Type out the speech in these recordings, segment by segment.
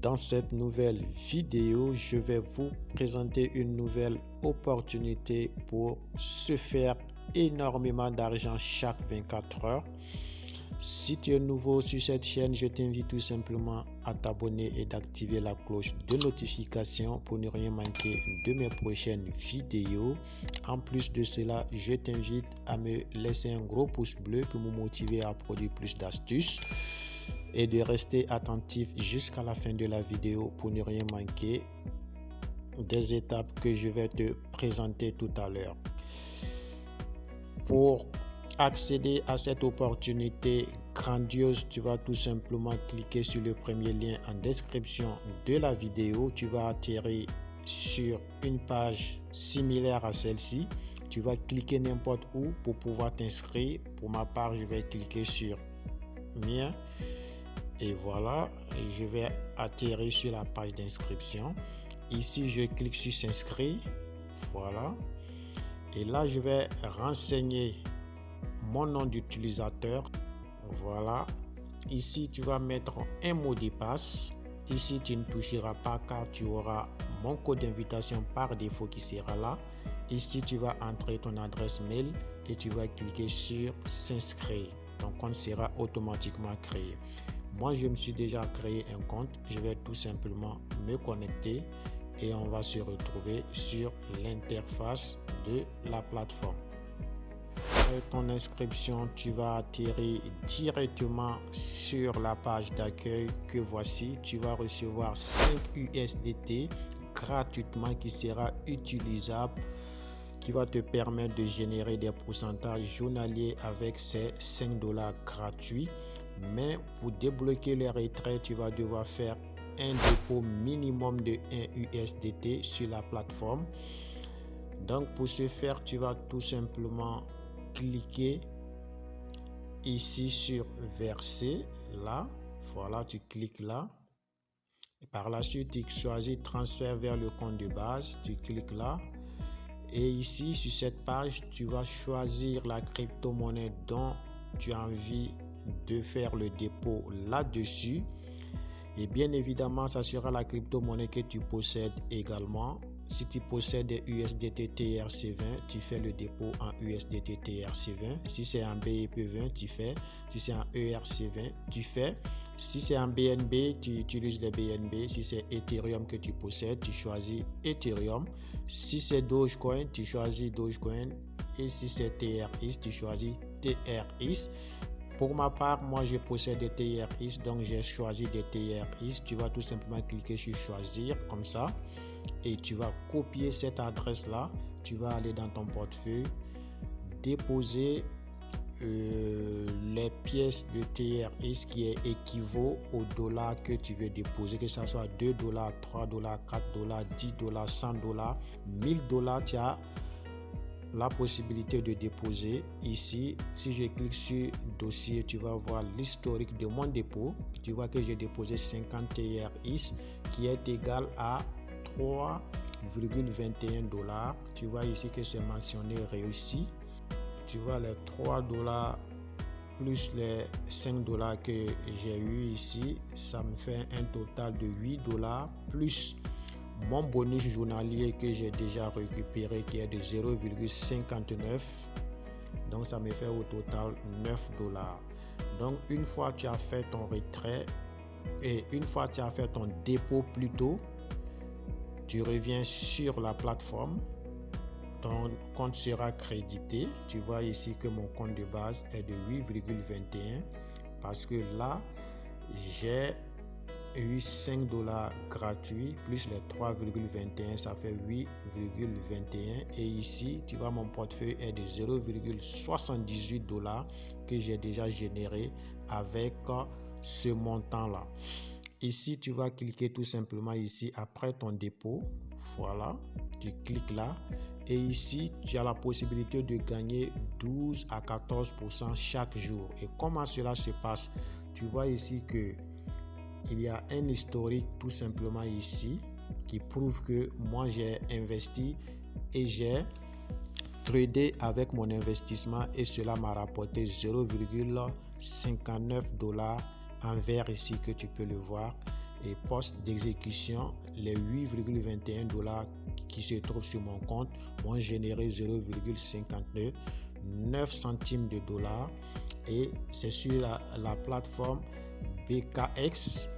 Dans cette nouvelle vidéo, je vais vous présenter une nouvelle opportunité pour se faire énormément d'argent chaque 24 heures. Si tu es nouveau sur cette chaîne, je t'invite tout simplement à t'abonner et d'activer la cloche de notification pour ne rien manquer de mes prochaines vidéos. En plus de cela, je t'invite à me laisser un gros pouce bleu pour me motiver à produire plus d'astuces et de rester attentif jusqu'à la fin de la vidéo pour ne rien manquer des étapes que je vais te présenter tout à l'heure. Pour accéder à cette opportunité grandiose, tu vas tout simplement cliquer sur le premier lien en description de la vidéo. Tu vas atterrir sur une page similaire à celle-ci. Tu vas cliquer n'importe où pour pouvoir t'inscrire. Pour ma part, je vais cliquer sur mien. Et voilà, je vais atterrir sur la page d'inscription. Ici, je clique sur s'inscrire. Voilà. Et là, je vais renseigner mon nom d'utilisateur. Voilà. Ici, tu vas mettre un mot de passe. Ici, tu ne toucheras pas car tu auras mon code d'invitation par défaut qui sera là. Ici, tu vas entrer ton adresse mail et tu vas cliquer sur s'inscrire. Ton compte sera automatiquement créé. Moi, je me suis déjà créé un compte. Je vais tout simplement me connecter et on va se retrouver sur l'interface de la plateforme. Avec ton inscription, tu vas atterrir directement sur la page d'accueil que voici. Tu vas recevoir 5 USDT gratuitement qui sera utilisable, qui va te permettre de générer des pourcentages journaliers avec ces $5 gratuits. Mais pour débloquer les retraits, tu vas devoir faire un dépôt minimum de 1 USDT sur la plateforme. Donc pour ce faire, tu vas tout simplement cliquer ici sur verser là. Voilà, tu cliques là. Et par la suite, tu choisis transfert vers le compte de base. Tu cliques là. Et ici, sur cette page, tu vas choisir la crypto-monnaie dont tu as envie de faire le dépôt là-dessus. Et bien évidemment, ça sera la crypto-monnaie que tu possèdes également. Si tu possèdes des USDT TRC20, tu fais le dépôt en USDT TRC20. Si c'est en BEP20, tu fais. Si c'est en ERC20, tu fais. Si c'est en BNB, tu utilises les BNB. Si c'est Ethereum que tu possèdes, tu choisis Ethereum. Si c'est Dogecoin, tu choisis Dogecoin. Et si c'est TRX, tu choisis TRX. Pour ma part, moi je possède des TRX, donc j'ai choisi des TRX. Tu vas tout simplement cliquer sur choisir comme ça et tu vas copier cette adresse là. Tu vas aller dans ton portefeuille, déposer les pièces de TRX qui équivaut au dollar que tu veux déposer, que ce soit $2, $3, $4, $10, $100, $1000. Tu as la possibilité de déposer ici. Si je clique sur dossier, tu vas voir l'historique de mon dépôt. Tu vois que j'ai déposé 50 TRX qui est égal à $3,21. Tu vois ici que c'est mentionné réussi. Tu vois les $3 plus les $5 que j'ai eu ici, ça me fait un total de $8 plus mon bonus journalier que j'ai déjà récupéré qui est de 0,59. Donc ça me fait au total $9. Donc une fois tu as fait ton retrait et une fois tu as fait ton dépôt plutôt, tu reviens sur la plateforme. Ton compte sera crédité. Tu vois ici que mon compte de base est de 8,21 parce que là j'ai eu $5 gratuits plus les 3,21, ça fait 8,21. Et ici, tu vois, mon portefeuille est de 0,78 $ que j'ai déjà généré avec ce montant-là. Ici, tu vas cliquer tout simplement ici après ton dépôt. Voilà, tu cliques là. Et ici, tu as la possibilité de gagner 12 à 14% chaque jour. Et comment cela se passe? Tu vois ici que il y a un historique tout simplement ici qui prouve que moi j'ai investi et j'ai tradé avec mon investissement et cela m'a rapporté 0,59 $ en vert ici que tu peux le voir. et poste d'exécution, les 8,21 $ qui se trouvent sur mon compte vont générer 0,59 centimes de dollars, et c'est sur la plateforme BKX.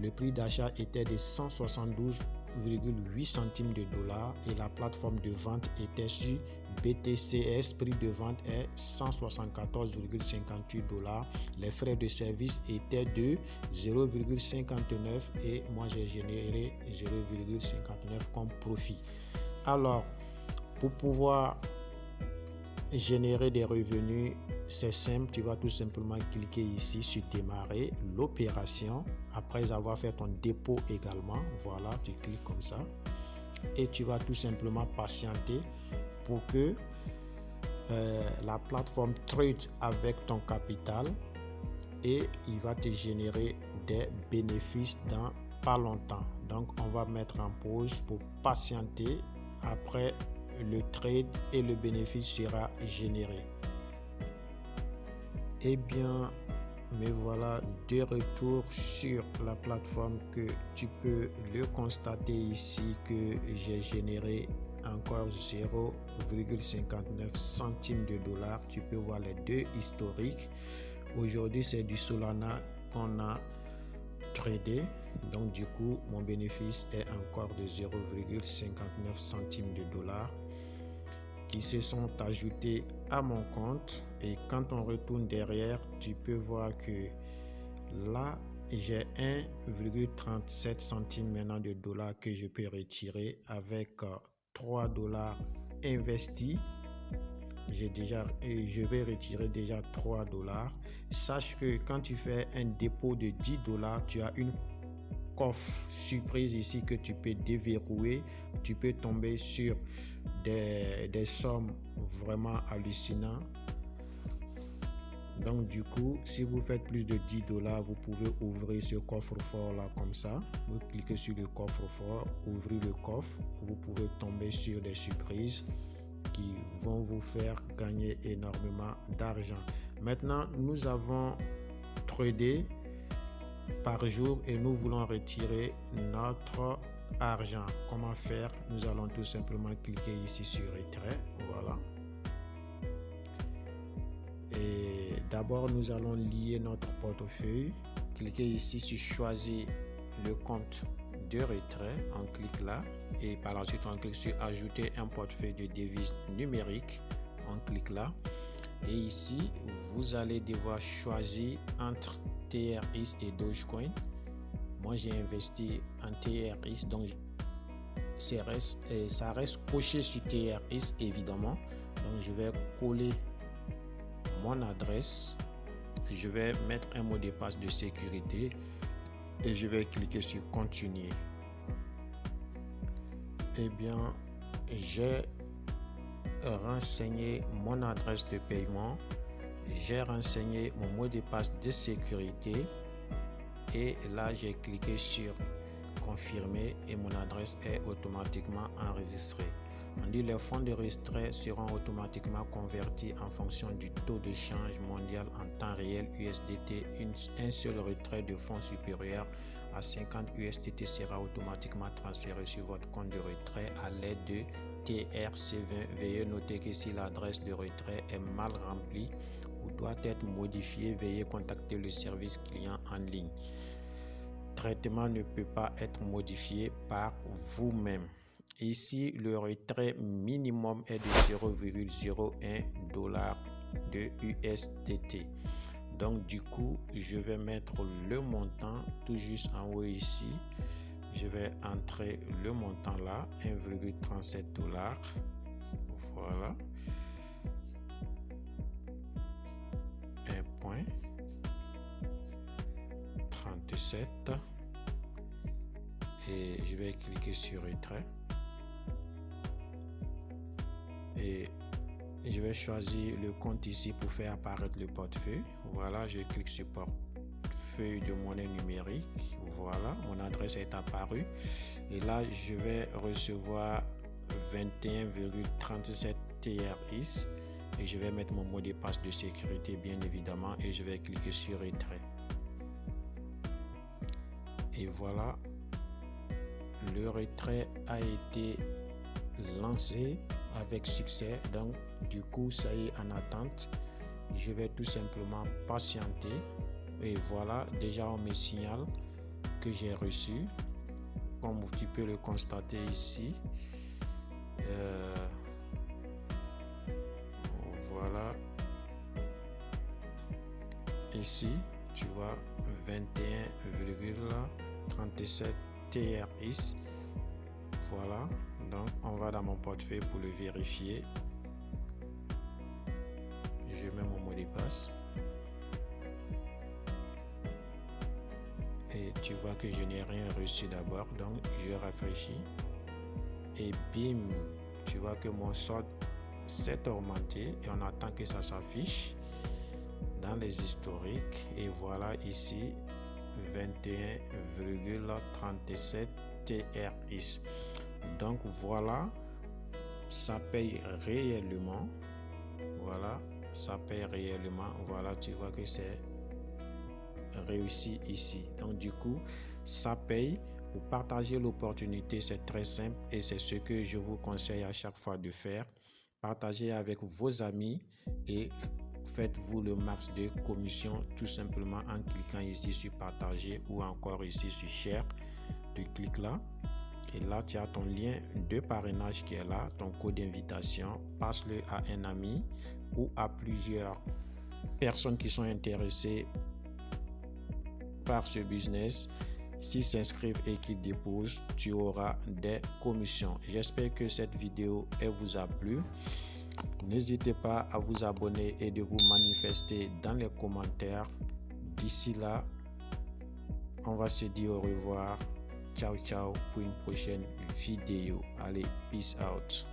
Le prix d'achat était de 172,8 centimes de dollars et la plateforme de vente était sur BTCS. Prix de vente est 174,58 $. Les frais de service étaient de 0,59 et moi j'ai généré 0,59 comme profit. Alors, pour pouvoir générer des revenus, c'est simple, tu vas tout simplement cliquer ici sur démarrer l'opération après avoir fait ton dépôt également. Voilà, tu cliques comme ça et tu vas tout simplement patienter pour que la plateforme trade avec ton capital et il va te générer des bénéfices dans pas longtemps. Donc on va mettre en pause pour patienter. Après, le trade et le bénéfice sera généré. Eh bien, me voilà de retour sur la plateforme, que tu peux le constater ici que j'ai généré encore 0,59 centimes de dollars. Tu peux voir les deux historiques. Aujourd'hui, c'est du Solana qu'on a tradé. Donc du coup, mon bénéfice est encore de 0,59 centimes de dollars qui se sont ajoutés à mon compte. Et quand on retourne derrière, tu peux voir que là, j'ai 1,37 centimes maintenant de dollars que je peux retirer avec 3 $ investis. Je vais retirer déjà 3 $. Sache que quand tu fais un dépôt de 10 $, tu as une coffre surprise ici que tu peux déverrouiller. Tu peux tomber sur des sommes vraiment hallucinantes. Donc du coup, si vous faites plus de 10 $, vous pouvez ouvrir ce coffre-fort là comme ça. Vous cliquez sur le coffre-fort, ouvrez le coffre, vous pouvez tomber sur des surprises qui vont vous faire gagner énormément d'argent. Maintenant, nous avons tradé par jour et nous voulons retirer notre argent. Comment faire? Nous allons tout simplement cliquer ici sur retrait. Voilà. Et d'abord, nous allons lier notre portefeuille. Cliquez ici sur choisir le compte de retrait. On clique là et par la suite on clique sur ajouter un portefeuille de devises numériques. On clique là et ici vous allez devoir choisir entre TRX et Dogecoin. Moi j'ai investi en TRX, donc ça reste coché sur TRX évidemment. Donc je vais coller mon adresse, je vais mettre un mot de passe de sécurité et je vais cliquer sur continuer. Eh bien, j'ai renseigné mon adresse de paiement, j'ai renseigné mon mot de passe de sécurité et là j'ai cliqué sur confirmer et mon adresse est automatiquement enregistrée. On dit les fonds de retrait seront automatiquement convertis en fonction du taux de change mondial en temps réel USDT. Un seul retrait de fonds supérieur à 50 USDT sera automatiquement transféré sur votre compte de retrait à l'aide de TRC20. Veuillez noter que si l'adresse de retrait est mal remplie ou doit être modifiée, veuillez contacter le service client en ligne. Traitement ne peut pas être modifié par vous-même. Ici, le retrait minimum est de 0,01 $ de USDT. Donc du coup, je vais mettre le montant tout juste en haut ici. Je vais entrer le montant là, 1,37 $. Voilà. 1,37 $. Et je vais cliquer sur retrait. Et je vais choisir le compte ici pour faire apparaître le portefeuille. Voilà, je clique sur portefeuille de monnaie numérique. Voilà, mon adresse est apparue. Et là, je vais recevoir 21,37 TRX. Et je vais mettre mon mot de passe de sécurité, bien évidemment. Et je vais cliquer sur retrait. Et voilà, le retrait a été lancé avec succès. Donc du coup, ça y est, en attente. Je vais tout simplement patienter. Et voilà, déjà on me signale que j'ai reçu, comme tu peux le constater ici. Voilà, ici tu vois 21,37 TRX. Voilà, donc on va dans mon portefeuille pour le vérifier. Je mets mon mot de passe et tu vois que je n'ai rien reçu d'abord, donc je rafraîchis et bim, tu vois que mon solde s'est augmenté et on attend que ça s'affiche dans les historiques. Et voilà ici 21,37 TRX. Donc voilà, ça paye réellement. Voilà, ça paye réellement. Voilà, tu vois que c'est réussi ici. Donc du coup, ça paye. Pour partager l'opportunité, c'est très simple et c'est ce que je vous conseille à chaque fois de faire. Partagez avec vos amis et faites-vous le max de commission tout simplement en cliquant ici sur partager ou encore ici sur share. Tu cliques là et là tu as ton lien de parrainage qui est là, ton code d'invitation. Passe-le à un ami ou à plusieurs personnes qui sont intéressées par ce business. S'ils s'inscrivent et qu'ils déposent, tu auras des commissions. J'espère que cette vidéo vous a plu. N'hésitez pas à vous abonner et de vous manifester dans les commentaires. D'ici là, on va se dire au revoir. Ciao, ciao pour une prochaine vidéo. Allez, peace out.